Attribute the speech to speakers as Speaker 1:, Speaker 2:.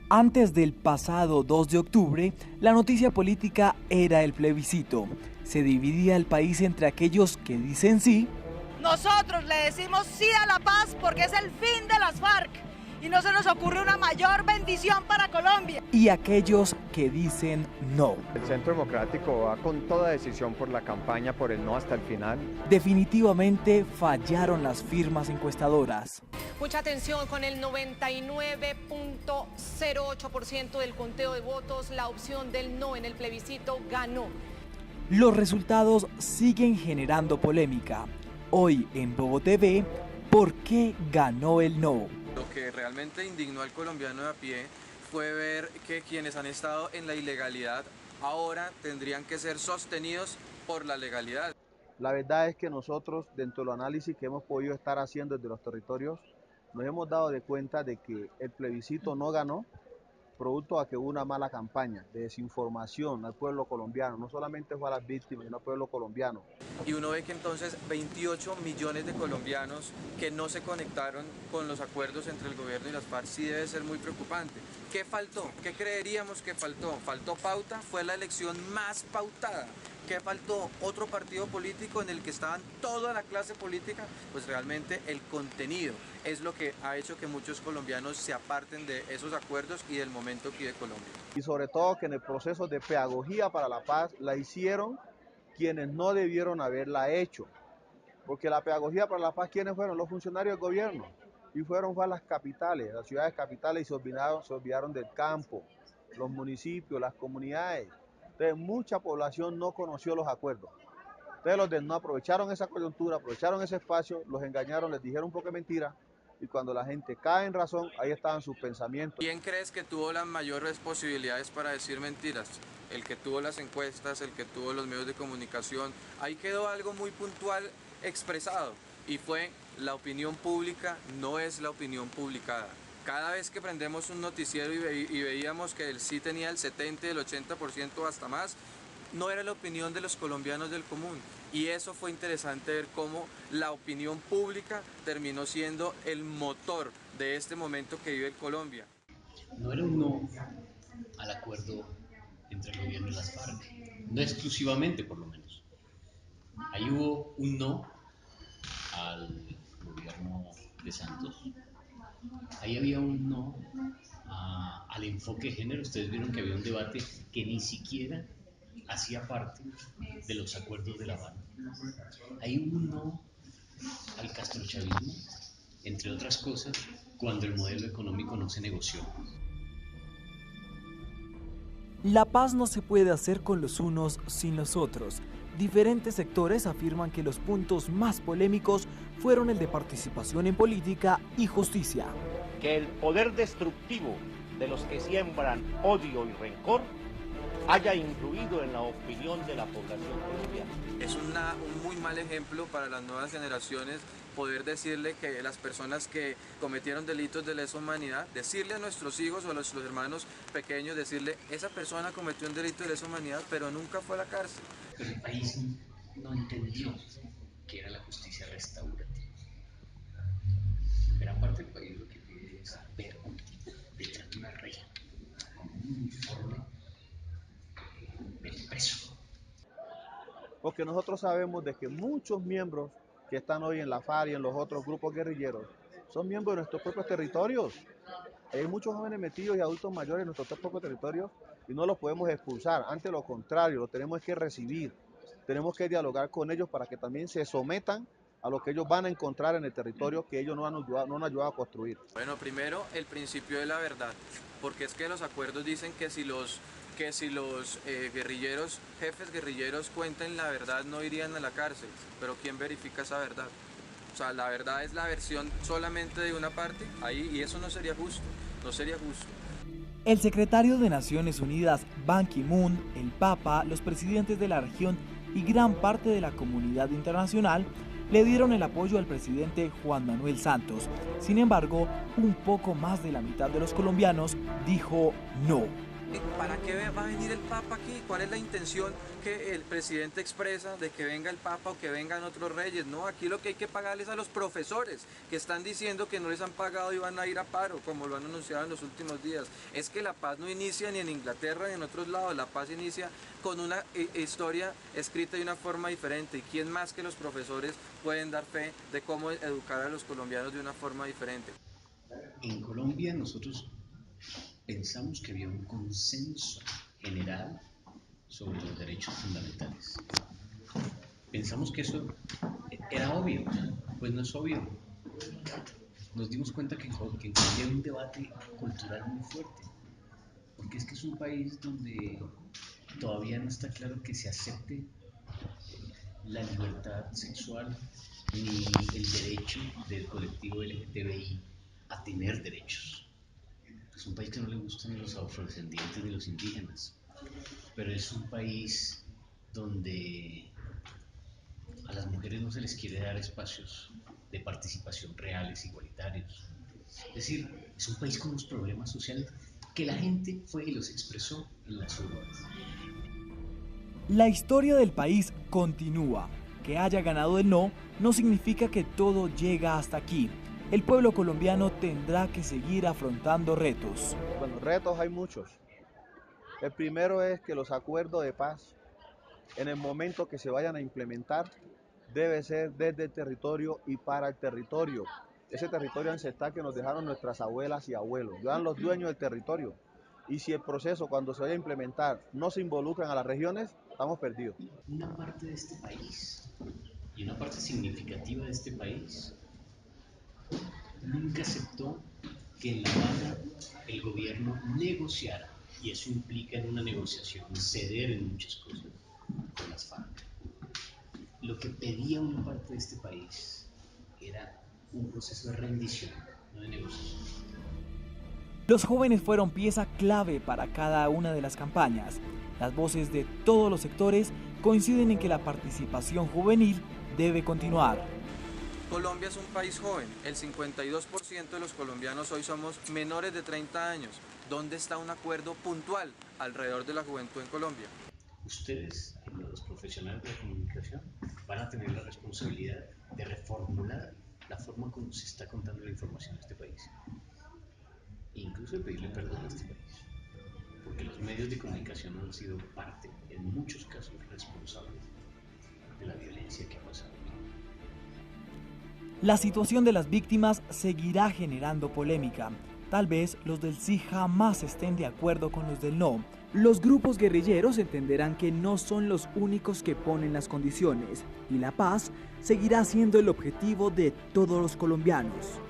Speaker 1: Antes del pasado 2 de octubre, la noticia política era el plebiscito. Se dividía el país entre aquellos que dicen sí.
Speaker 2: Nosotros le decimos sí a la paz porque es el fin de las FARC y no se nos ocurre una mayor bendición para Colombia.
Speaker 1: Y aquellos que dicen no.
Speaker 3: El Centro Democrático va con toda decisión por la campaña, por el no hasta el final.
Speaker 1: Definitivamente fallaron las firmas encuestadoras.
Speaker 4: Mucha atención, con el 99.08% del conteo de votos, la opción del no en el plebiscito ganó.
Speaker 1: Los resultados siguen generando polémica. Hoy en Bobo TV, ¿por qué ganó el no?
Speaker 5: Lo que realmente indignó al colombiano de a pie fue ver que quienes han estado en la ilegalidad ahora tendrían que ser sostenidos por la legalidad.
Speaker 6: La verdad es que nosotros, dentro del análisis que hemos podido estar haciendo desde los territorios, nos hemos dado de cuenta de que el plebiscito no ganó producto a que hubo una mala campaña de desinformación al pueblo colombiano, no solamente fue a las víctimas, sino al pueblo colombiano.
Speaker 5: Y uno ve que entonces 28 millones de colombianos que no se conectaron con los acuerdos entre el gobierno y las FARC sí debe ser muy preocupante. ¿Qué faltó? ¿Qué creeríamos que faltó? ¿Faltó pauta? Fue la elección más pautada. ¿Qué faltó? Otro partido político en el que estaban toda la clase política. Pues realmente el contenido es lo que ha hecho que muchos colombianos se aparten de esos acuerdos y del momento que vive Colombia.
Speaker 6: Y sobre todo que en el proceso de pedagogía para la paz la hicieron quienes no debieron haberla hecho. Porque la pedagogía para la paz, ¿quiénes fueron? Los funcionarios del gobierno. Y fueron a las capitales, las ciudades capitales, y se olvidaron del campo, los municipios, las comunidades. Entonces mucha población no conoció los acuerdos. Entonces los no aprovecharon esa coyuntura, aprovecharon ese espacio, los engañaron, les dijeron un poco de mentira, y cuando la gente cae en razón, ahí estaban sus pensamientos.
Speaker 5: ¿Quién crees que tuvo las mayores posibilidades para decir mentiras? El que tuvo las encuestas, el que tuvo los medios de comunicación. Ahí quedó algo muy puntual expresado, y fue: la opinión pública no es la opinión publicada. Cada vez que prendemos un noticiero y veíamos que el sí tenía el 70, el 80% hasta más, no era la opinión de los colombianos del común. Y eso fue interesante ver cómo la opinión pública terminó siendo el motor de este momento que vive Colombia.
Speaker 7: No era un no al acuerdo entre el gobierno y las FARC, no exclusivamente por lo menos. Ahí hubo un no al gobierno de Santos. Ahí había un no al enfoque de género. Ustedes vieron que había un debate que ni siquiera hacía parte de los acuerdos de La Habana. Ahí hubo un no al castrochavismo, entre otras cosas, cuando el modelo económico no se negoció.
Speaker 1: La paz no se puede hacer con los unos sin los otros. Diferentes sectores afirman que los puntos más polémicos fueron el de participación en política y justicia.
Speaker 8: Que el poder destructivo de los que siembran odio y rencor haya influido en la opinión de la población colombiana.
Speaker 5: Es un muy mal ejemplo para las nuevas generaciones poder decirle que las personas que cometieron delitos de lesa humanidad, decirle a nuestros hijos o a nuestros hermanos pequeños, decirle: esa persona cometió un delito de lesa humanidad, pero nunca fue a la cárcel.
Speaker 7: Pero el país no entendió que era la justicia restaurativa. Gran parte del país lo que pide es ver un tipo detrás de una reja, con un uniforme del preso.
Speaker 6: Porque nosotros sabemos de que muchos miembros que están hoy en la FARC y en los otros grupos guerrilleros son miembros de nuestros propios territorios. Hay muchos jóvenes metidos y adultos mayores en nuestros propios territorios y no los podemos expulsar. Ante lo contrario, los tenemos que recibir. Tenemos que dialogar con ellos para que también se sometan a lo que ellos van a encontrar en el territorio que ellos no han ayudado a construir.
Speaker 5: Bueno, primero el principio de la verdad, porque es que los acuerdos dicen que si los guerrilleros, jefes guerrilleros cuentan la verdad, no irían a la cárcel. Pero ¿quién verifica esa verdad? O sea, la verdad es la versión solamente de una parte, ahí, y eso no sería justo, no sería justo.
Speaker 1: El secretario de Naciones Unidas, Ban Ki-moon, el Papa, los presidentes de la región y gran parte de la comunidad internacional le dieron el apoyo al presidente Juan Manuel Santos. Sin embargo, un poco más de la mitad de los colombianos dijo no.
Speaker 5: ¿Para qué va a venir el Papa aquí? ¿Cuál es la intención que el presidente expresa de que venga el Papa o que vengan otros reyes? No, aquí lo que hay que pagarles a los profesores que están diciendo que no les han pagado y van a ir a paro, como lo han anunciado en los últimos días. Es que la paz no inicia ni en Inglaterra ni en otros lados, la paz inicia con una historia escrita de una forma diferente. ¿Y quién más que los profesores pueden dar fe de cómo educar a los colombianos de una forma diferente?
Speaker 7: En Colombia nosotros pensamos que había un consenso general sobre los derechos fundamentales. Pensamos que eso era obvio, pues no es obvio. Nos dimos cuenta que había un debate cultural muy fuerte, porque es que es un país donde todavía no está claro que se acepte la libertad sexual ni el derecho del colectivo LGTBI a tener derechos. Es un país que no le gustan ni los afrodescendientes ni los indígenas, pero es un país donde a las mujeres no se les quiere dar espacios de participación reales, igualitarios. Es decir, es un país con unos problemas sociales que la gente fue y los expresó en las urnas.
Speaker 1: La historia del país continúa. Que haya ganado el no significa que todo llega hasta aquí. El pueblo colombiano tendrá que seguir afrontando retos.
Speaker 6: Bueno, retos hay muchos. El primero es que los acuerdos de paz, en el momento que se vayan a implementar, debe ser desde el territorio y para el territorio. Ese territorio ancestral que nos dejaron nuestras abuelas y abuelos. Eran los dueños del territorio. Y si el proceso, cuando se vaya a implementar, no se involucran a las regiones, estamos perdidos.
Speaker 7: Una parte de este país, y una parte significativa de este país, nunca aceptó que en La Habana el gobierno negociara, y eso implica en una negociación ceder en muchas cosas con las FARC. Lo que pedía una parte de este país era un proceso de rendición, no de negociación.
Speaker 1: Los jóvenes fueron pieza clave para cada una de las campañas. Las voces de todos los sectores coinciden en que la participación juvenil debe continuar.
Speaker 5: Colombia es un país joven, el 52% de los colombianos hoy somos menores de 30 años. ¿Dónde está un acuerdo puntual alrededor de la juventud en Colombia?
Speaker 7: Ustedes, los profesionales de la comunicación, van a tener la responsabilidad de reformular la forma como se está contando la información en este país. E incluso de pedirle perdón a este país. Porque los medios de comunicación han sido parte, en muchos casos, responsables de la violencia que ha pasado.
Speaker 1: La situación de las víctimas seguirá generando polémica. Tal vez los del sí jamás estén de acuerdo con los del no. Los grupos guerrilleros entenderán que no son los únicos que ponen las condiciones y la paz seguirá siendo el objetivo de todos los colombianos.